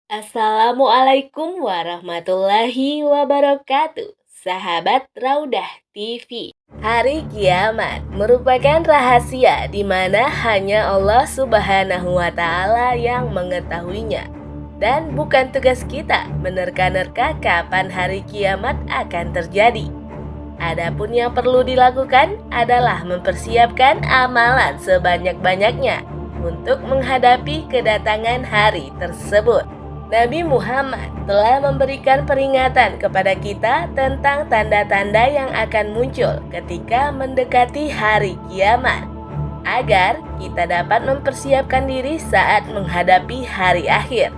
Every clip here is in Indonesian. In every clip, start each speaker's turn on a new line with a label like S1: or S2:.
S1: Assalamualaikum warahmatullahi wabarakatuh, sahabat Raudah TV. Hari kiamat merupakan rahasia di mana hanya Allah Subhanahu wa Ta'ala yang mengetahuinya, dan bukan tugas kita menerka-nerka kapan hari kiamat akan terjadi. Adapun yang perlu dilakukan adalah mempersiapkan amalan sebanyak-banyaknya untuk menghadapi kedatangan hari tersebut. Nabi Muhammad telah memberikan peringatan kepada kita tentang tanda-tanda yang akan muncul ketika mendekati hari kiamat, agar kita dapat mempersiapkan diri saat menghadapi hari akhir,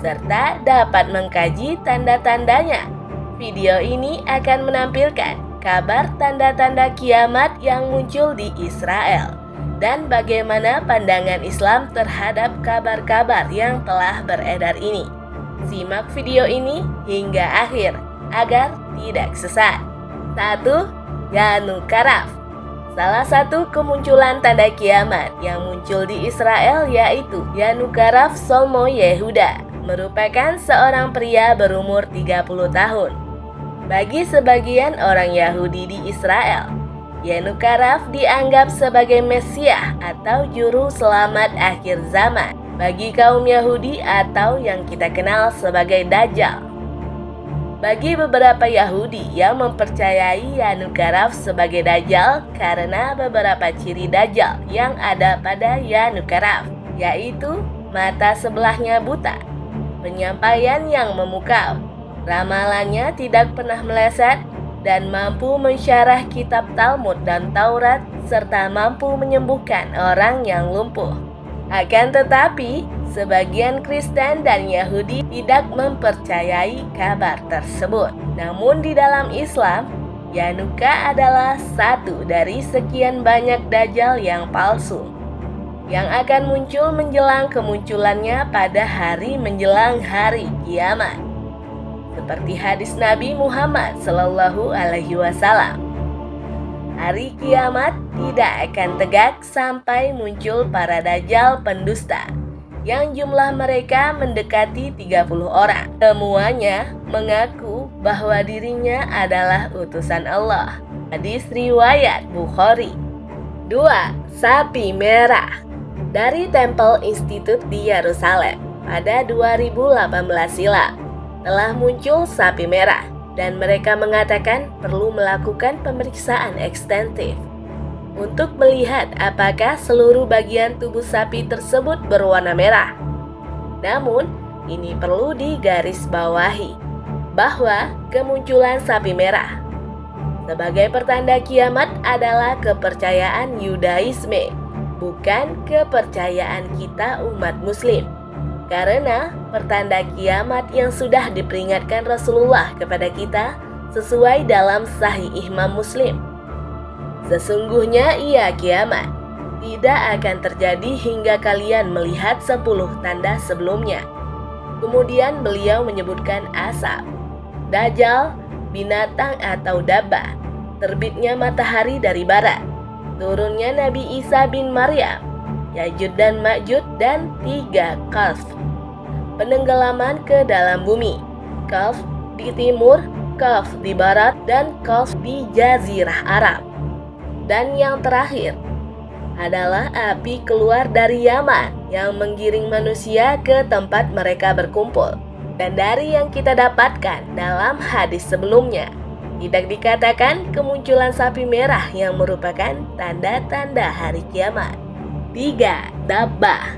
S1: serta dapat mengkaji tanda-tandanya. Video ini akan menampilkan kabar tanda-tanda kiamat yang muncul di Israel dan bagaimana pandangan Islam terhadap kabar-kabar yang telah beredar ini. Simak video ini hingga akhir agar tidak sesat. 1. Yanukaraf. Salah satu kemunculan tanda kiamat yang muncul di Israel yaitu Yanukaraf Solmo Yehuda, merupakan seorang pria berumur 30 tahun. Bagi sebagian orang Yahudi di Israel, Yanukaraf dianggap sebagai Mesias atau juru selamat akhir zaman bagi kaum Yahudi atau yang kita kenal sebagai Dajjal. Bagi beberapa Yahudi yang mempercayai Yanukaraf sebagai Dajjal karena beberapa ciri Dajjal yang ada pada Yanukaraf, yaitu mata sebelahnya buta, penyampaian yang memukau, ramalannya tidak pernah meleset, dan mampu mensyarah kitab Talmud dan Taurat, serta mampu menyembuhkan orang yang lumpuh. Akan tetapi, sebagian Kristen dan Yahudi tidak mempercayai kabar tersebut. Namun di dalam Islam, Yanuka adalah satu dari sekian banyak dajjal yang palsu, yang akan muncul menjelang kemunculannya pada hari menjelang hari kiamat. Seperti hadis Nabi Muhammad Sallallahu Alaihi Wasallam, hari kiamat tidak akan tegak sampai muncul para dajjal pendusta yang jumlah mereka mendekati 30 orang. Semuanya mengaku bahwa dirinya adalah utusan Allah. Hadis riwayat Bukhari. 2. Sapi merah. Dari Temple Institute di Yerusalem pada 2018 silam telah muncul sapi merah, dan mereka mengatakan perlu melakukan pemeriksaan ekstensif untuk melihat apakah seluruh bagian tubuh sapi tersebut berwarna merah. Namun, ini perlu digarisbawahi bahwa kemunculan sapi merah sebagai pertanda kiamat adalah kepercayaan Yudaisme, bukan kepercayaan kita umat Muslim. Karena pertanda kiamat yang sudah diperingatkan Rasulullah kepada kita sesuai dalam Sahih Imam Muslim. Sesungguhnya ia kiamat tidak akan terjadi hingga kalian melihat 10 tanda sebelumnya. Kemudian beliau menyebutkan asap, dajjal, binatang atau dabbah, terbitnya matahari dari barat, turunnya Nabi Isa bin Maryam, Yajud dan Majud, dan 3 Kaf, penenggelaman ke dalam bumi, Kaf di timur, Kaf di barat, dan Kaf di Jazirah Arab. Dan yang terakhir adalah api keluar dari Yaman yang menggiring manusia ke tempat mereka berkumpul. Dan dari yang kita dapatkan dalam hadis sebelumnya, tidak dikatakan kemunculan sapi merah yang merupakan tanda-tanda hari kiamat. 3. Dabbah.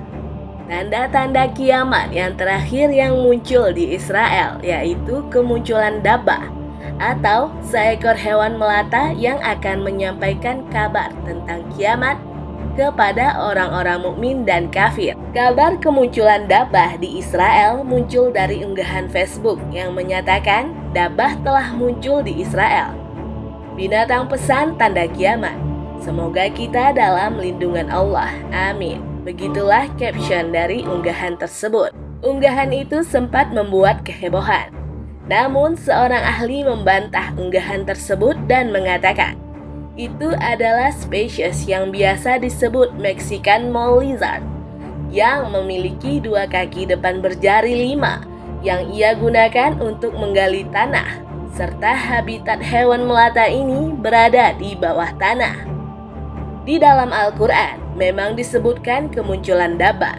S1: Tanda-tanda kiamat yang terakhir yang muncul di Israel yaitu kemunculan dabbah, atau seekor hewan melata yang akan menyampaikan kabar tentang kiamat kepada orang-orang mukmin dan kafir. Kabar kemunculan dabbah di Israel muncul dari unggahan Facebook yang menyatakan dabbah telah muncul di Israel. Binatang pesan tanda kiamat. Semoga kita dalam lindungan Allah. Amin. Begitulah caption dari unggahan tersebut. Unggahan itu sempat membuat kehebohan. Namun seorang ahli membantah unggahan tersebut dan mengatakan itu adalah spesies yang biasa disebut Mexican Mole Lizard yang memiliki 2 kaki depan berjari 5 yang ia gunakan untuk menggali tanah, serta habitat hewan melata ini berada di bawah tanah. Di dalam Al-Quran memang disebutkan kemunculan dabbah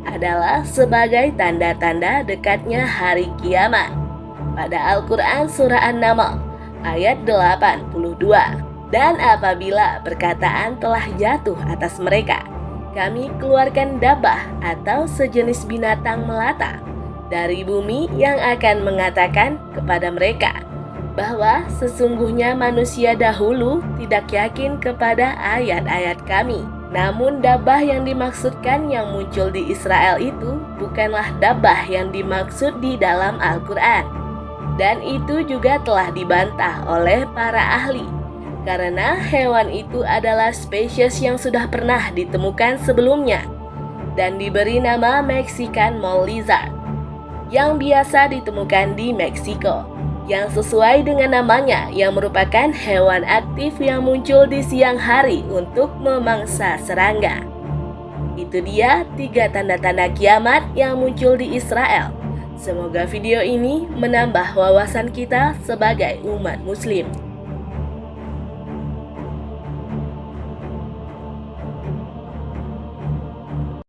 S1: adalah sebagai tanda-tanda dekatnya hari kiamat. Pada Al-Quran surah An-Naml ayat 82, dan apabila perkataan telah jatuh atas mereka, kami keluarkan dabbah atau sejenis binatang melata dari bumi yang akan mengatakan kepada mereka bahwa sesungguhnya manusia dahulu tidak yakin kepada ayat-ayat kami. Namun dabbah yang dimaksudkan yang muncul di Israel itu bukanlah dabbah yang dimaksud di dalam Al-Quran. Dan itu juga telah dibantah oleh para ahli, karena hewan itu adalah spesies yang sudah pernah ditemukan sebelumnya dan diberi nama Mexican mole lizard yang biasa ditemukan di Meksiko, yang sesuai dengan namanya yang merupakan hewan aktif yang muncul di siang hari untuk memangsa serangga. Itu dia 3 tanda-tanda kiamat yang muncul di Israel. Semoga video ini menambah wawasan kita sebagai umat muslim.